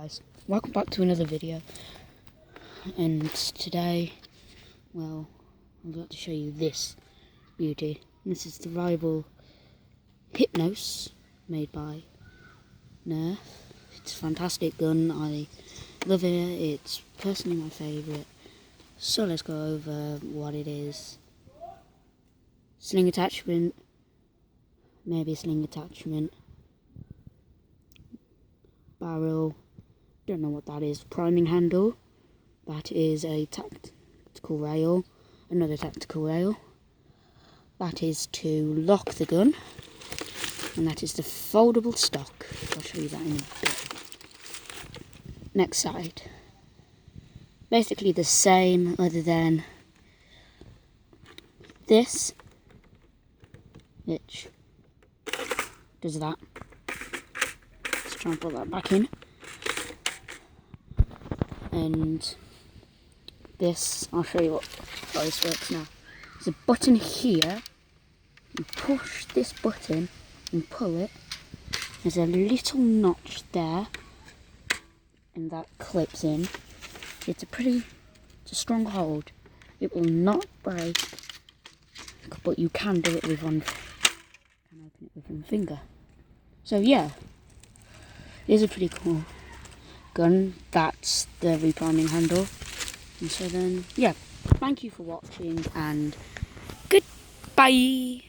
Guys, welcome back to another video, and today, well, I'm about to show you this beauty. This is the rival Hypnos made by Nerf. It's a fantastic gun, I love it, it's personally my favourite. So let's go over what it is. Sling attachment, maybe a sling attachment, barrel, don't know what that is, priming handle, that is a tactical rail, another tactical rail, that is to lock the gun, and that is the foldable stock. I'll show you that in a bit. Next side, basically the same other than this, which does that. Let's try and put that back in. And this, I'll show you how this works now. There's a button here. You push this button and pull it. There's a little notch there, and that clips in. It's a strong hold. It will not break, but you can do it with one. Can open it with one finger. So yeah, it is a pretty cool gun. That's the repriming handle. And so then, yeah, thank you for watching and goodbye.